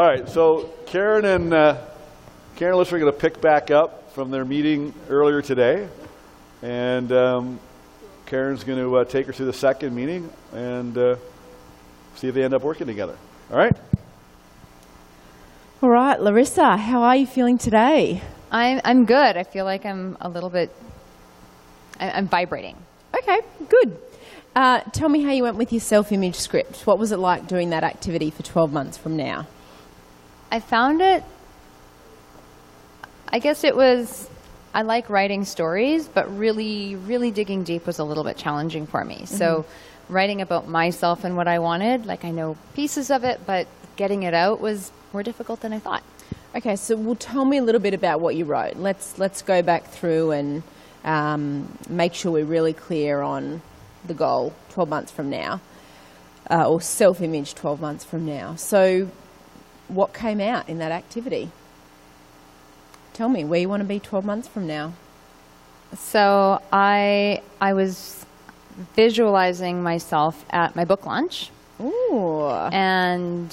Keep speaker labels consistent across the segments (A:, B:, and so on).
A: All right, so Karen and Alyssa are going to pick back up from their meeting earlier today. And Karen's going to take her through the second meeting and see if they end up working together. All right?
B: All right, Larissa, how are you feeling today?
C: I'm good. I feel like I'm a little bit, I'm vibrating.
B: Okay, good. Tell me how you went with your self-image script. What was it like doing that activity for 12 months from now?
C: I found it, I guess it was, I like writing stories, but really, really digging deep was a little bit challenging for me. Mm-hmm. So writing about myself and what I wanted, like I know pieces of it, but getting it out was more difficult than I thought.
B: Okay, so well, tell me a little bit about what you wrote. Let's go back through and make sure we're really clear on the goal 12 months from now, or self-image 12 months from now. So what came out in that activity? Tell me where you want to be 12 months from now.
C: So I was visualizing myself at my book launch.
B: Ooh.
C: And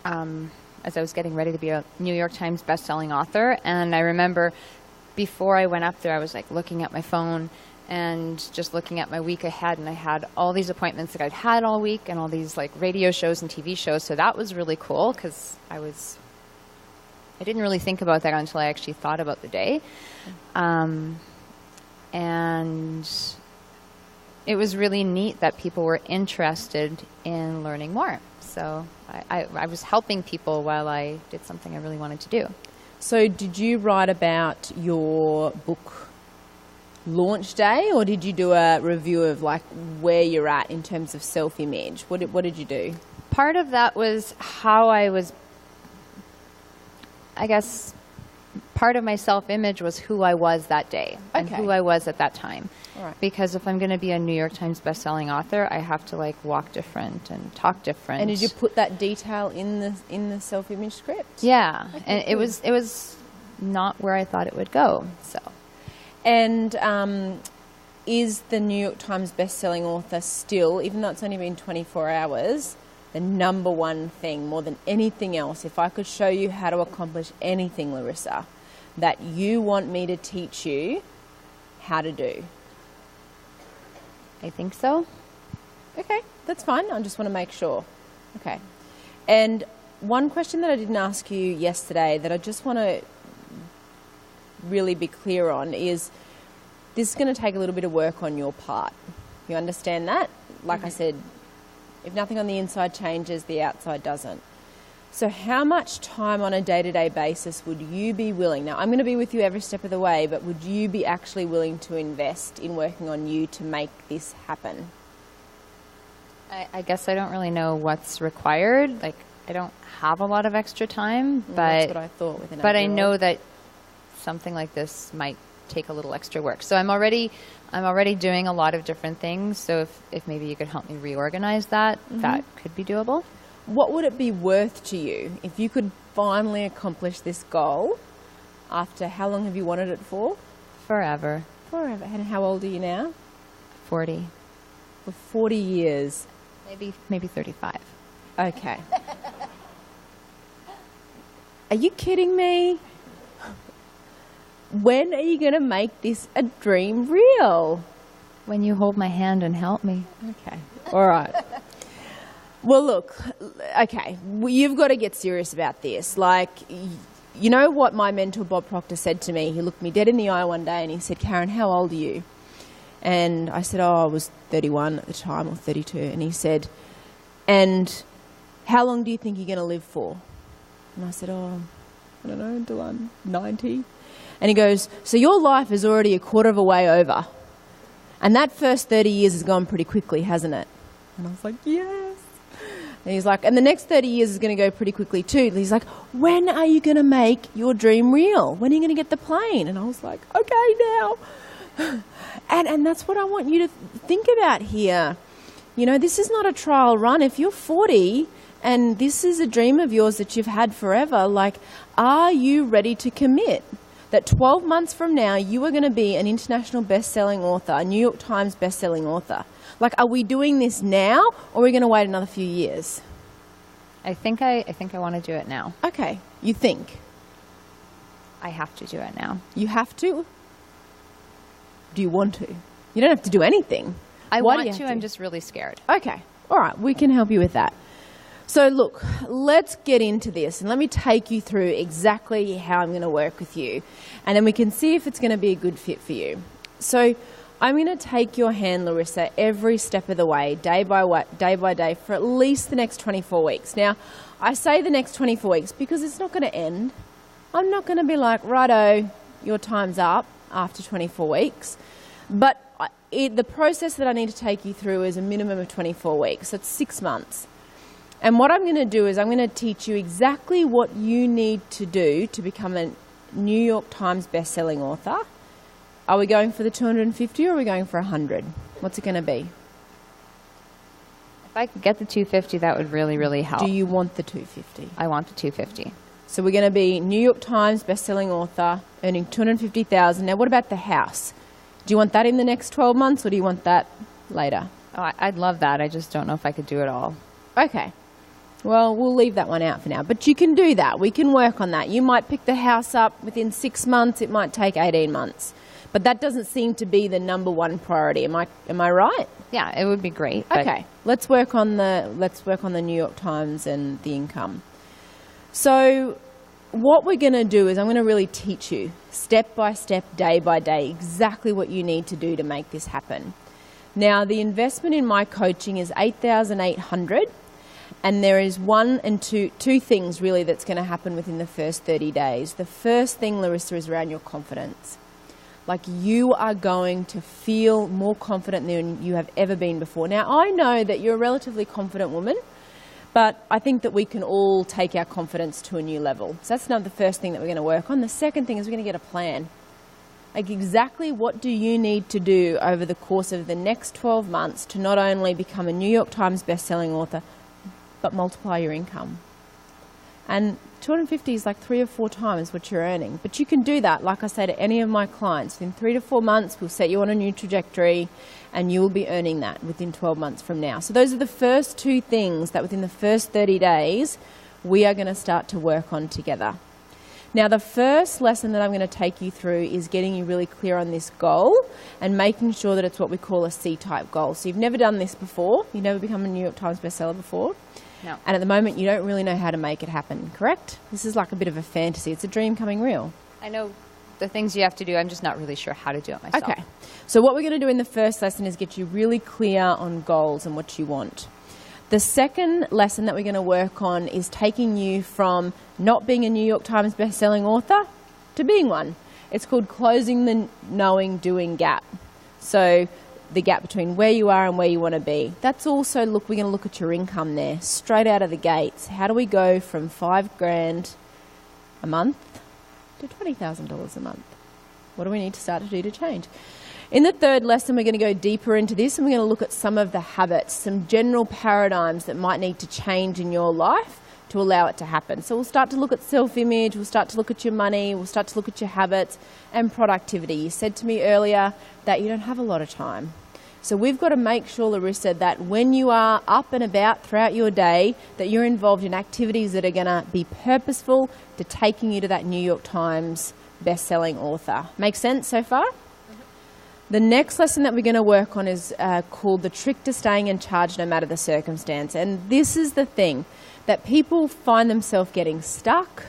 C: as I was getting ready to be a New York Times bestselling author, and I remember before I went up there, I was like looking at my phone and just looking at my week ahead, and I had all these appointments that I'd had all week and all these like radio shows and TV shows. So that was really cool because I didn't really think about that until I actually thought about the day. And it was really neat that people were interested in learning more. So I was helping people while I did something I really wanted to do.
B: So did you write about your book launch day, or did you do a review of like where you're at in terms of self-image? What did you do?
C: Part of that was how I was, I guess, part of my self-image was who I was that day and who I was at that time.
B: All right.
C: Because if I'm going to be a New York Times bestselling author, I have to like walk different and talk different.
B: And did you put that detail in the self-image script?
C: Yeah,
B: okay,
C: and it was not where I thought it would go. So,
B: and is the New York Times bestselling author still, even though it's only been 24 hours, the number one thing more than anything else? If I could show you how to accomplish anything, Larissa, that you want me to teach you how to do?
C: I think so.
B: Okay, that's fine. I just want to make sure. Okay. And one question that I didn't ask you yesterday that I just want to really be clear on is this is going to take a little bit of work on your part. You understand that? Like I said, if nothing on the inside changes, the outside doesn't. So how much time on a day-to-day basis would you be willing? Now, I'm going to be with you every step of the way, but would you be actually willing to invest in working on you to make this happen?
C: I guess I don't really know what's required. Like, I don't have a lot of extra time, but
B: that's what I thought with an
C: but I
B: overall.
C: know that something like this might take a little extra work. So I'm already doing a lot of different things. So if maybe you could help me reorganize that, that could be doable.
B: What would it be worth to you if you could finally accomplish this goal after how long have you wanted it for?
C: Forever.
B: Forever. And how old are you now?
C: 40.
B: For 40 years.
C: Maybe 35.
B: Okay. Are you kidding me? When are you going to make this a dream real?
C: When you hold my hand and help me.
B: Okay. All right. Well, look, okay, you've got to get serious about this. Like, you know what my mentor Bob Proctor said to me? He looked me dead in the eye one day and he said, Karen, how old are you? And I said, I was 31 at the time, or 32. And he said, and how long do you think you're going to live for? And I said, I don't know, until I'm 90. And he goes, so your life is already a quarter of a way over. And that first 30 years has gone pretty quickly, hasn't it? And I was like, yes. And he's like, and the next 30 years is going to go pretty quickly too. And he's like, when are you going to make your dream real? When are you going to get the plane? And I was like, okay, now. And that's what I want you to think about here. You know, this is not a trial run. If you're 40 and this is a dream of yours that you've had forever, like, are you ready to commit that 12 months from now you are going to be an international best-selling author, a New York Times best-selling author? Like, are we doing this now, or are we going to wait another few years?
C: I think I want to do it now.
B: Okay, you think.
C: I have to do it now.
B: You have to? Do you want to? You don't have to do anything.
C: I
B: Why do
C: want
B: you
C: to,
B: have
C: I'm just really scared.
B: Okay, all right, we can help you with that. So look, let's get into this and let me take you through exactly how I'm going to work with you, and then we can see if it's going to be a good fit for you. So I'm going to take your hand, Larissa, every step of the way, day by day, for at least the next 24 weeks. Now, I say the next 24 weeks because it's not going to end. I'm not going to be like, righto, your time's up after 24 weeks. But the process that I need to take you through is a minimum of 24 weeks. That's 6 months. And what I'm going to do is I'm going to teach you exactly what you need to do to become a New York Times best-selling author. Are we going for the 250 or are we going for 100? What's it going to be?
C: If I could get the 250, that would really, really help.
B: Do you want the 250?
C: I want the 250.
B: So we're going to be New York Times best-selling author, earning $250,000. Now, what about the house? Do you want that in the next 12 months or do you want that later?
C: Oh, I'd love that. I just don't know if I could do it all.
B: Okay. Well, we'll leave that one out for now. But you can do that. We can work on that. You might pick the house up within 6 months. It might take 18 months. But that doesn't seem to be the number one priority. Am I right?
C: Yeah, it would be great. But
B: Okay. Let's work on the New York Times and the income. So what we're going to do is I'm going to really teach you step by step, day by day, exactly what you need to do to make this happen. Now, the investment in my coaching is $8,800, and there is two things really that's going to happen within the first 30 days. The first thing, Larissa, is around your confidence. Like, you are going to feel more confident than you have ever been before. Now, I know that you're a relatively confident woman, but I think that we can all take our confidence to a new level. So that's the first thing that we're going to work on. The second thing is we're going to get a plan. Like, exactly what do you need to do over the course of the next 12 months to not only become a New York Times best-selling author, but multiply your income. And 250 is like 3 or 4 times what you're earning. But you can do that, like I say to any of my clients. Within 3 to 4 months, we'll set you on a new trajectory and you will be earning that within 12 months from now. So those are the first 2 things that within the first 30 days, we are going to start to work on together. Now, the first lesson that I'm going to take you through is getting you really clear on this goal and making sure that it's what we call a C-type goal. So you've never done this before. You've never become a New York Times bestseller before.
C: No.
B: And at the moment, you don't really know how to make it happen, correct? This is like a bit of a fantasy. It's a dream coming real.
C: I know the things you have to do. I'm just not really sure how to do it myself.
B: Okay. So what we're going to do in the first lesson is get you really clear on goals and what you want. The second lesson that we're going to work on is taking you from not being a New York Times bestselling author to being one. It's called closing the knowing doing gap. So the gap between where you are and where you want to be. That's also, we're going to look at your income there, straight out of the gates. How do we go from $5,000 a month to $20,000 a month? What do we need to start to do to change? In the third lesson, we're going to go deeper into this and we're going to look at some of the habits, some general paradigms that might need to change in your life to allow it to happen. So we'll start to look at self-image, we'll start to look at your money, we'll start to look at your habits and productivity. You said to me earlier that you don't have a lot of time. So we've got to make sure, Larissa, that when you are up and about throughout your day, that you're involved in activities that are going to be purposeful to taking you to that New York Times best-selling author. Make sense so far? The next lesson that we're going to work on is called The Trick to Staying in Charge No Matter the Circumstance. And this is the thing, that people find themselves getting stuck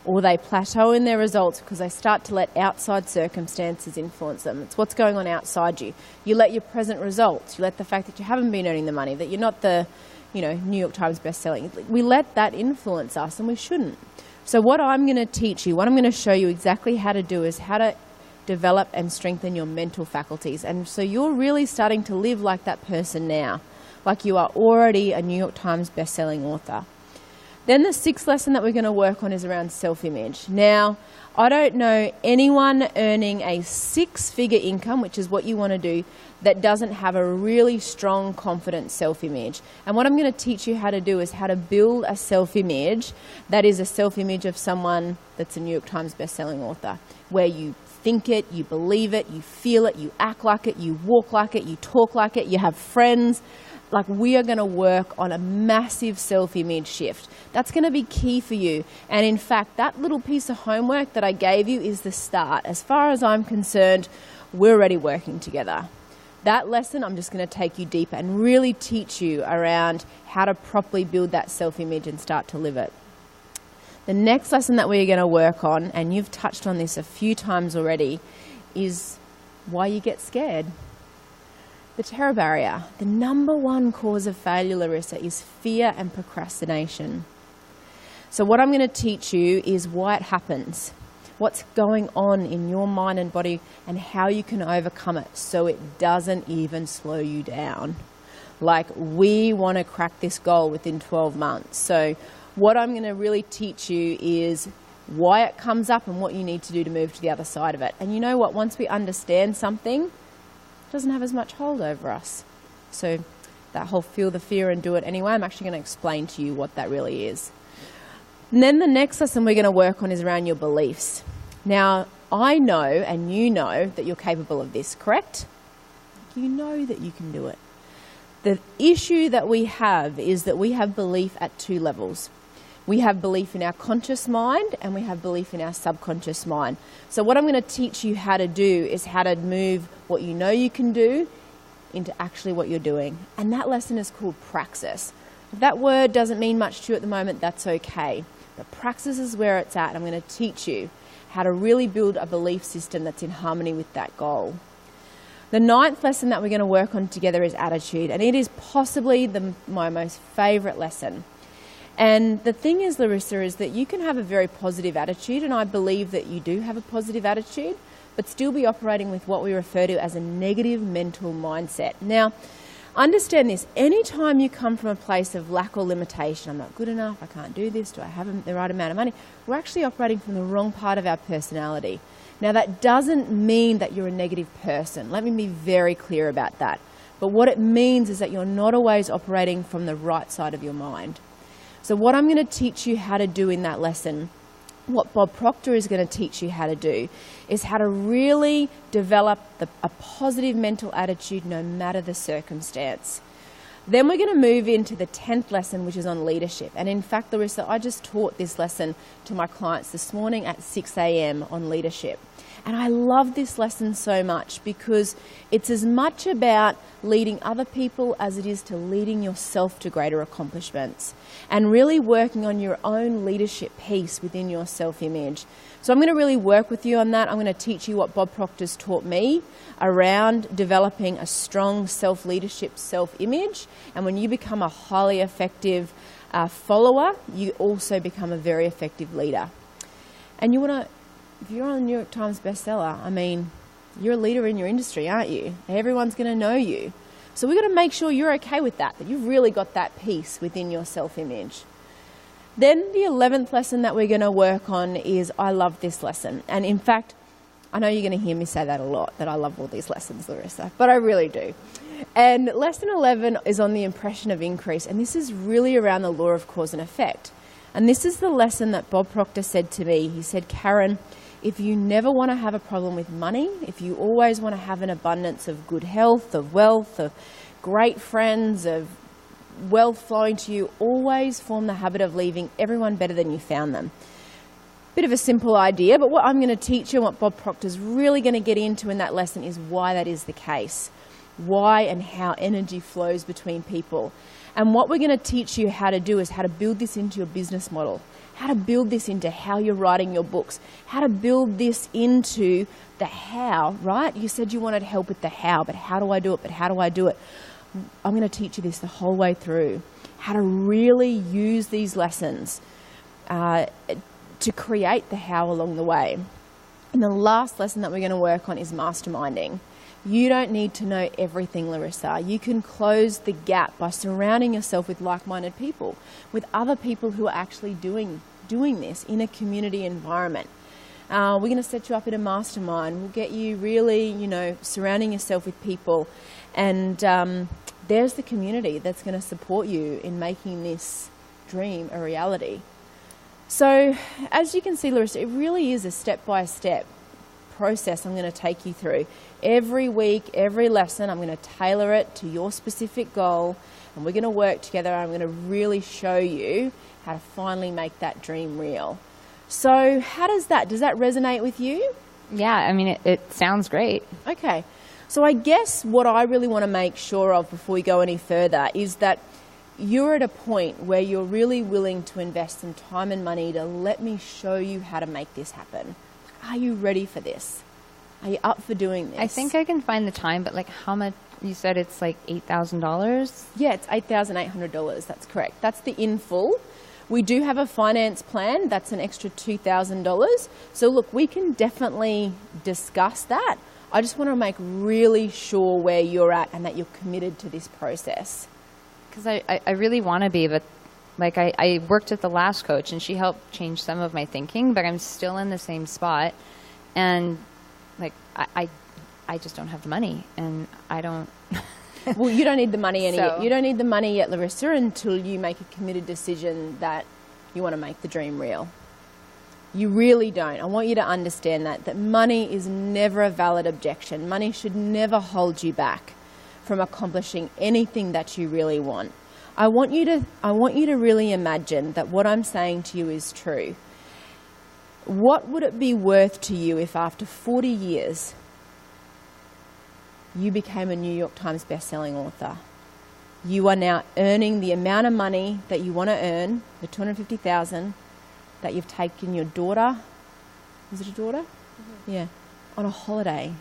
B: or they plateau in their results because they start to let outside circumstances influence them. It's what's going on outside you. You let your present results, you let the fact that you haven't been earning the money, that you're not the New York Times best-selling. We let that influence us and we shouldn't. So what I'm going to teach you, what I'm going to show you exactly how to do is how to develop and strengthen your mental faculties. And so you're really starting to live like that person now, like you are already a New York Times best-selling author. Then the sixth lesson that we're going to work on is around self-image. Now, I don't know anyone earning a 6-figure income, which is what you want to do, that doesn't have a really strong, confident self-image. And what I'm going to teach you how to do is how to build a self-image that is a self-image of someone that's a New York Times best-selling author, where you think it, you believe it, you feel it, you act like it, you walk like it, you talk like it, you have friends Like, we are going to work on a massive self-image shift. That's going to be key for you. And in fact, that little piece of homework that I gave you is the start. As far as I'm concerned, we're already working together. That lesson, I'm just going to take you deeper and really teach you around how to properly build that self-image and start to live it. The next lesson that we're going to work on, and you've touched on this a few times already, is why you get scared. The terror barrier. The number one cause of failure, Larissa, is fear and procrastination. So what I'm going to teach you is why it happens, what's going on in your mind and body, and how you can overcome it so it doesn't even slow you down. Like, we want to crack this goal within 12 months. So what I'm going to really teach you is why it comes up and what you need to do to move to the other side of it. And you know what? Once we understand something, doesn't have as much hold over us. So that whole feel the fear and do it anyway, I'm actually going to explain to you what that really is. And then the next lesson we're going to work on is around your beliefs. Now, I know and you know that you're capable of this, correct? You know that you can do it. The issue that we have is that we have belief at two levels. We have belief in our conscious mind and we have belief in our subconscious mind. So what I'm going to teach you how to do is how to move what you know you can do into actually what you're doing. And that lesson is called praxis. If that word doesn't mean much to you at the moment, that's okay. But praxis is where it's at. I'm going to teach you how to really build a belief system that's in harmony with that goal. The ninth lesson that we're going to work on together is attitude. And it is possibly my most favourite lesson. And the thing is, Larissa, is that you can have a very positive attitude, and I believe that you do have a positive attitude, but still be operating with what we refer to as a negative mental mindset. Now, understand this, anytime you come from a place of lack or limitation, I'm not good enough, I can't do this, do I have the right amount of money, we're actually operating from the wrong part of our personality. Now, that doesn't mean that you're a negative person. Let me be very clear about that. But what it means is that you're not always operating from the right side of your mind. So what I'm going to teach you how to do in that lesson, what Bob Proctor is going to teach you how to do, is how to really develop a positive mental attitude no matter the circumstance. Then we're going to move into the 10th lesson, which is on leadership. And in fact, Larissa, I just taught this lesson to my clients this morning at 6 a.m. on leadership. And I love this lesson so much because it's as much about leading other people as it is to leading yourself to greater accomplishments and really working on your own leadership piece within your self-image. So I'm going to really work with you on that. I'm going to teach you what Bob Proctor's taught me around developing a strong self-leadership, self-image. And when you become a highly effective follower, you also become a very effective leader. And you want to, if you're on the New York Times bestseller, I mean, you're a leader in your industry, aren't you? Everyone's going to know you. So we've got to make sure you're okay with that you've really got that piece within your self-image. Then the 11th lesson that we're going to work on is, I love this lesson. And in fact, I know you're going to hear me say that a lot, that I love all these lessons, Larissa, but I really do. And lesson 11 is on the impression of increase. And this is really around the law of cause and effect. And this is the lesson that Bob Proctor said to me. He said, Karen, if you never want to have a problem with money, if you always want to have an abundance of good health, of wealth, of great friends, of wealth flowing to you, always form the habit of leaving everyone better than you found them. Bit of a simple idea, but what I'm going to teach you and what Bob Proctor's really going to get into in that lesson is why that is the case. Why and how energy flows between people. And what we're going to teach you how to do is how to build this into your business model. How to build this into how you're writing your books, how to build this into the how, right? You said you wanted help with the how, but how do I do it? But how do I do it? I'm going to teach you this the whole way through, how to really use these lessons to create the how along the way. And the last lesson that we're going to work on is masterminding. You don't need to know everything, Larissa. You can close the gap by surrounding yourself with like-minded people, with other people who are actually doing this in a community environment. We're going to set you up in a mastermind. We'll get you really, surrounding yourself with people. And there's the community that's going to support you in making this dream a reality. So, as you can see, Larissa, it really is a step-by-step process I'm going to take you through. Every week, every lesson, I'm going to tailor it to your specific goal, and we're going to work together. I'm going to really show you how to finally make that dream real. So how does that resonate with you?
C: Yeah, I mean, it sounds great.
B: Okay. So I guess what I really want to make sure of before we go any further is that you're at a point where you're really willing to invest some time and money to let me show you how to make this happen. Are you ready for this? Are you up for doing this?
C: I think I can find the time, but like how much? You said it's like $8,000?
B: Yeah, it's $8,800. That's correct. That's the in full. We do have a finance plan. That's an extra $2,000. So look, we can definitely discuss that. I just want to make really sure where you're at and that you're committed to this process.
C: Because I really want to be, but like I worked with the last coach and she helped change some of my thinking, but I'm still in the same spot. And like I just don't have the money, and I don't.
B: Well, you don't need the money
C: So-
B: You don't need the money yet, Larissa, until you make a committed decision that you want to make the dream real. You really don't. I want you to understand that money is never a valid objection. Money should never hold you back from accomplishing anything that you really want. I want you to really imagine that what I'm saying to you is true. What would it be worth to you if after 40 years you became a New York Times bestselling author? You are now earning the amount of money that you want to earn, the $250,000, that you've taken your daughter, is it a daughter? Mm-hmm. Yeah, on a holiday.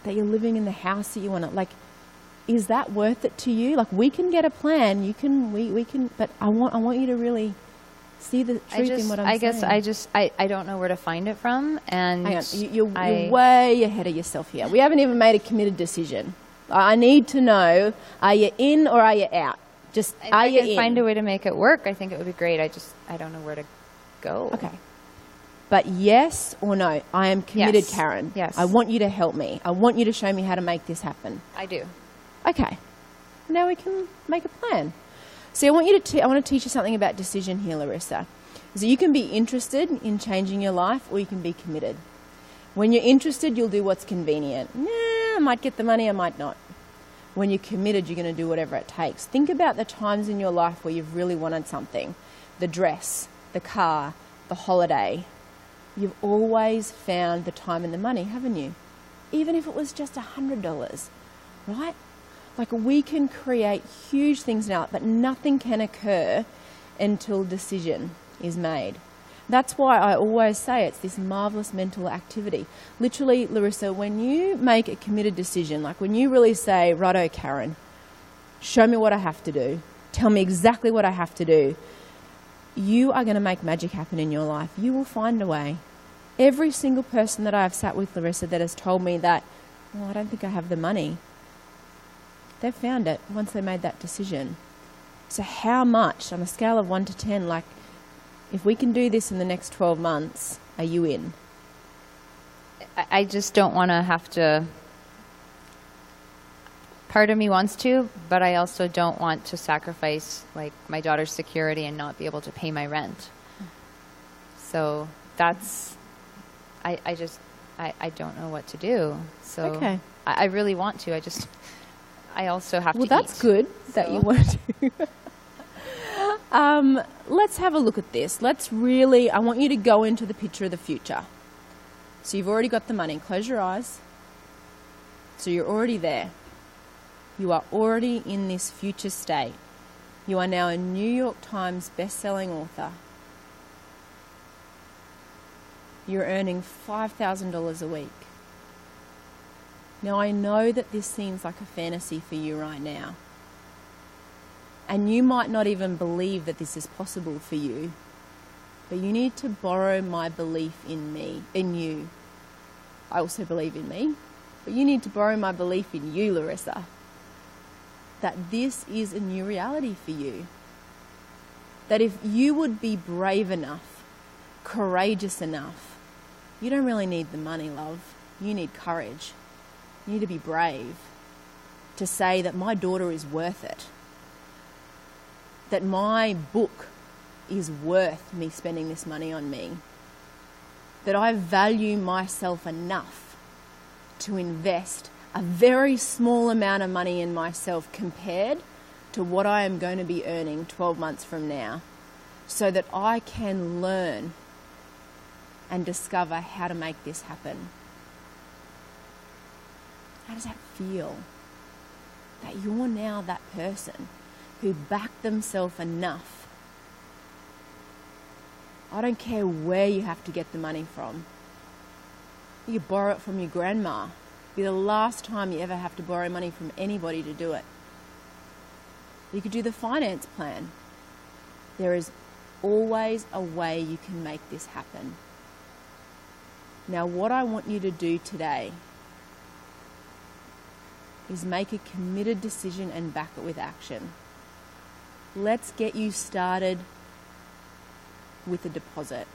B: That you're living in the house that you want to, like, is that worth it to you? Like, we can get a plan, we can, but I want you to really see the truth in what I'm saying.
C: I don't know where to find it from, and
B: Hang on, you're way ahead of yourself here. We haven't even made a committed decision. I need to know, are you in or are you out? Just, are you in?
C: If I can find a way to make it work, I think it would be great. I don't know where to go.
B: Okay. But yes or no, I am committed,
C: Yes.
B: Karen.
C: Yes.
B: I want you to help me. I want you to show me how to make this happen.
C: I do.
B: Okay. Now we can make a plan. See, I want to teach you something about decision here, Larissa. So you can be interested in changing your life, or you can be committed. When you're interested, you'll do what's convenient. Nah, I might get the money, I might not. When you're committed, you're going to do whatever it takes. Think about the times in your life where you've really wanted something. The dress, the car, the holiday. You've always found the time and the money, haven't you? Even if it was just $100, right? Like, we can create huge things now, but nothing can occur until decision is made. That's why I always say it's this marvelous mental activity. Literally, Larissa, when you make a committed decision, like when you really say, righto, Karen, show me what I have to do, tell me exactly what I have to do, you are going to make magic happen in your life. You will find a way. Every single person that I've sat with, Larissa, that has told me that, well, I don't think I have the money, they've found it once they made that decision. So how much, on a scale of 1 to 10, like, if we can do this in the next 12 months, are you in?
C: I just don't want to have to. Part of me wants to, but I also don't want to sacrifice like my daughter's security and not be able to pay my rent. So that's, I don't know what to do. So
B: Okay.
C: I really want to. I also have to eat.
B: Well, that's good that you want to. Let's have a look at this. I want you to go into the picture of the future. So you've already got the money. Close your eyes. So you're already there. You are already in this future state. You are now a New York Times best-selling author. You're earning $5,000 a week. Now, I know that this seems like a fantasy for you right now. And you might not even believe that this is possible for you. But you need to borrow my belief in you. I also believe in me. But you need to borrow my belief in you, Larissa. That this is a new reality for you. That if you would be brave enough, courageous enough, you don't really need the money, love. You need courage. You need to be brave to say that my daughter is worth it. That my book is worth me spending this money on me. that I value myself enough to invest a very small amount of money in myself compared to what I am going to be earning 12 months from now, so that I can learn and discover how to make this happen. How does that feel? That you're now that person who backed themselves enough. I don't care where you have to get the money from. You could borrow it from your grandma. It'll be the last time you ever have to borrow money from anybody to do it. You could do the finance plan. There is always a way you can make this happen. Now, what I want you to do today is make a committed decision and back it with action. Let's get you started with a deposit.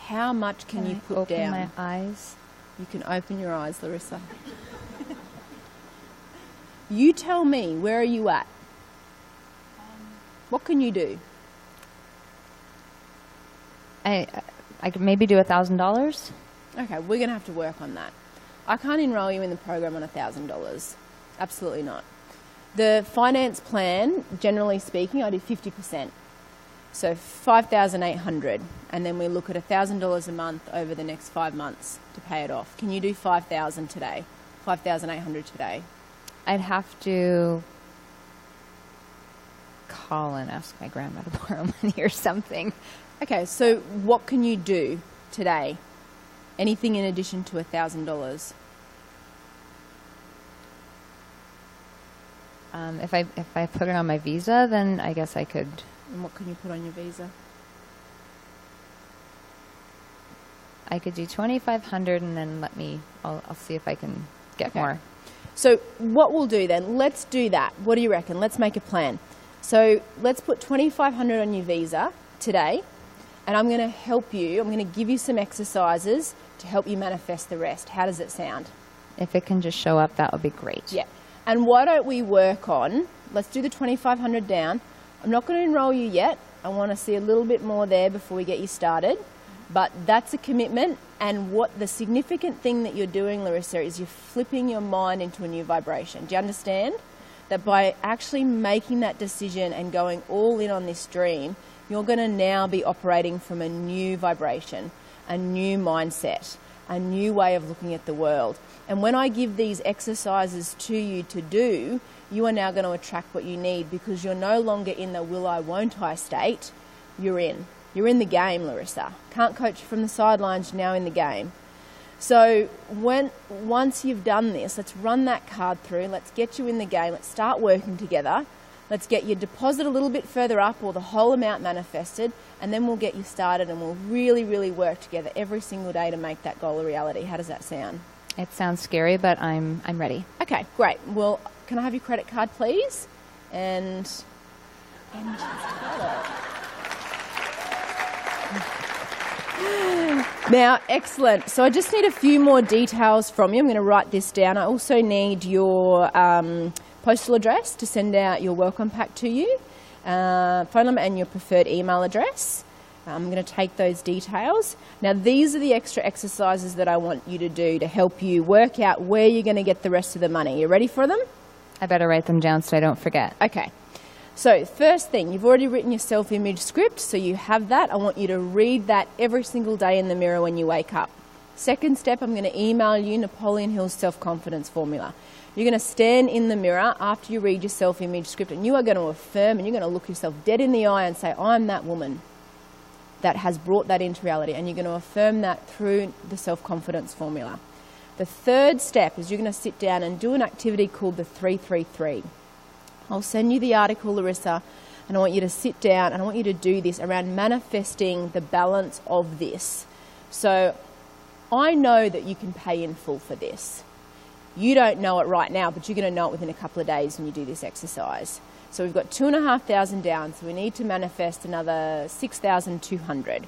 B: How much can you put
C: open
B: down?
C: my eyes?
B: You can open your eyes, Larissa. You tell me, where are you at? What can you do?
C: I could maybe do $1,000.
B: Okay, we're going to have to work on that. I can't enroll you in the program on $1,000. Absolutely not. The finance plan, generally speaking, I do 50%. So $5,800, and then we look at $1,000 a month over the next 5 months to pay it off. Can you do $5,000 today? $5,800 today?
C: I'd have to call and ask my grandma to borrow money or something.
B: Okay, so what can you do today? Anything in addition to $1,000?
C: If I put it on my Visa, then I guess I could.
B: And what can you put on your Visa?
C: I could do 2,500, and then I'll see if I can get more.
B: So what we'll do then, let's do that. What do you reckon? Let's make a plan. So let's put 2,500 on your Visa today, and I'm going to help you. I'm going to give you some exercises to help you manifest the rest. How does it sound?
C: If it can just show up, that would be great.
B: Yeah. And why don't we work on, let's do the 2,500 down. I'm not going to enroll you yet. I want to see a little bit more there before we get you started. But that's a commitment, and what the significant thing that you're doing, Larissa, is you're flipping your mind into a new vibration. Do you understand? That by actually making that decision and going all in on this dream, you're going to now be operating from a new vibration, a new mindset, a new way of looking at the world. And when I give these exercises to you to do, you are now going to attract what you need, because you're no longer in the will I, won't I state. You're in. You're in the game, Larissa. Can't coach you from the sidelines, you're now in the game. So once you've done this, let's run that card through. Let's get you in the game. Let's start working together. Let's get your deposit a little bit further up, or the whole amount manifested, and then we'll get you started, and we'll really, really work together every single day to make that goal a reality. How does that sound?
C: It sounds scary, but I'm ready.
B: Okay, great. Well, can I have your credit card, please? And now, excellent. So I just need a few more details from you. I'm going to write this down. I also need your postal address to send out your welcome pack to you, phone number and your preferred email address. I'm going to take those details. Now, these are the extra exercises that I want you to do to help you work out where you're going to get the rest of the money. You ready for them?
C: I better write them down so I don't forget.
B: Okay. So first thing, you've already written your self-image script, so you have that. I want you to read that every single day in the mirror when you wake up. Second step, I'm going to email you Napoleon Hill's self-confidence formula. You're going to stand in the mirror after you read your self-image script, and you are going to affirm, and you're going to look yourself dead in the eye and say, I'm that woman that has brought that into reality. And you're going to affirm that through the self-confidence formula. The third step is you're going to sit down and do an activity called the 333. I'll send you the article, Larissa, and I want you to sit down and I want you to do this around manifesting the balance of this. So I know that you can pay in full for this. You don't know it right now, but you're going to know it within a couple of days when you do this exercise. So we've got 2,500 down, so we need to manifest another 6,200.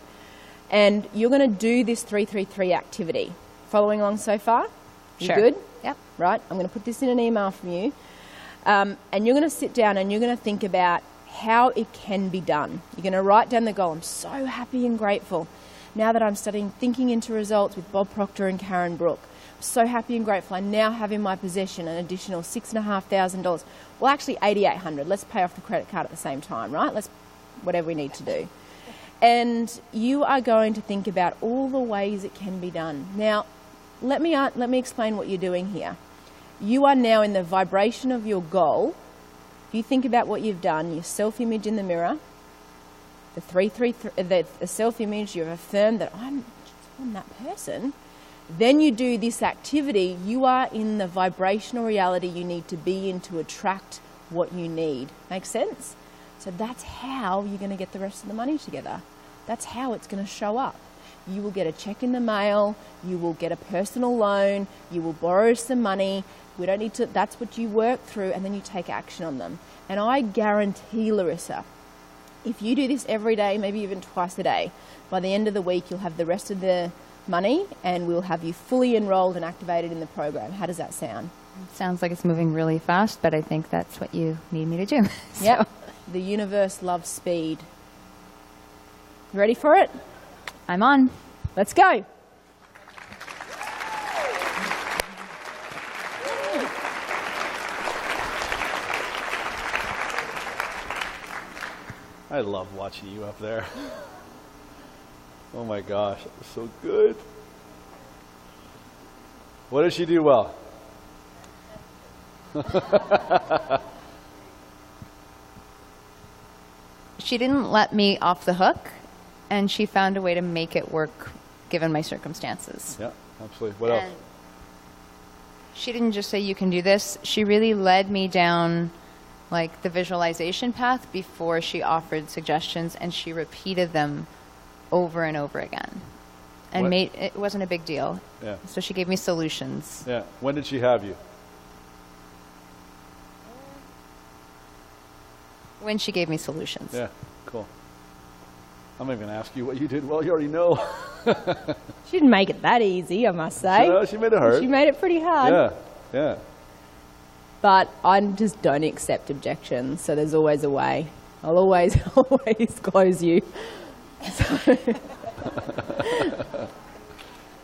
B: And you're going to do this 333 activity. Following along so far? You
C: Sure.
B: good?
C: Yep.
B: Right, I'm going to put this in an email from you. And you're going to sit down and you're going to think about how it can be done. You're going to write down the goal. I'm so happy and grateful now that I'm studying Thinking into Results with Bob Proctor and Karen Brook. I'm so happy and grateful I now have in my possession an additional $6,500. Well, actually $8,800. Let's pay off the credit card at the same time, right? Let's whatever we need to do. And you are going to think about all the ways it can be done. Now, let me explain what you're doing here. You are now in the vibration of your goal. If you think about what you've done, your self-image in the mirror, the self-image, you've affirmed that I'm that person. Then you do this activity, you are in the vibrational reality you need to be in to attract what you need. Make sense? So that's how you're going to get the rest of the money together. That's how it's going to show up. You will get a check in the mail, you will get a personal loan, you will borrow some money. We don't need to, that's what you work through, and then you take action on them. And I guarantee, Larissa, if you do this every day, maybe even twice a day, by the end of the week you'll have the rest of the money and we'll have you fully enrolled and activated in the program. How does that sound?
C: Sounds like it's moving really fast, but I think that's what you need me to do. So.
B: Yep. The universe loves speed. You ready for it?
C: I'm on.
B: Let's go.
A: I love watching you up there. Oh my gosh, that was so good. What did she do well?
C: She didn't let me off the hook, and she found a way to make it work given my circumstances.
A: Yeah, absolutely. What else?
C: And she didn't just say, you can do this. She really led me down like the visualization path before she offered suggestions, and she repeated them over and over again. And it wasn't a big deal.
A: Yeah.
C: So she gave me solutions.
A: Yeah. When did she have you?
C: When she gave me solutions.
A: Yeah, cool. I'm not even going to ask you what you did well. You already know.
B: She didn't make it that easy, I must say.
A: No, she made it hard.
B: She made it pretty hard.
A: Yeah, yeah.
B: But I just don't accept objections, so there's always a way. I'll always close you. So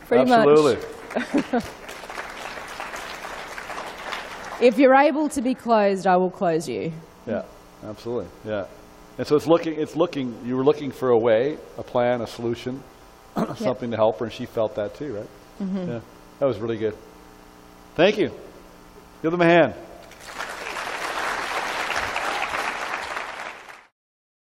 B: pretty
A: Absolutely.
B: much. If you're able to be closed, I will close you.
A: Yeah, absolutely. Yeah. And so you were looking for a way, a plan, a solution, something to help her, and she felt that too, right? Mm-hmm. Yeah. That was really good. Thank you. Give them a hand.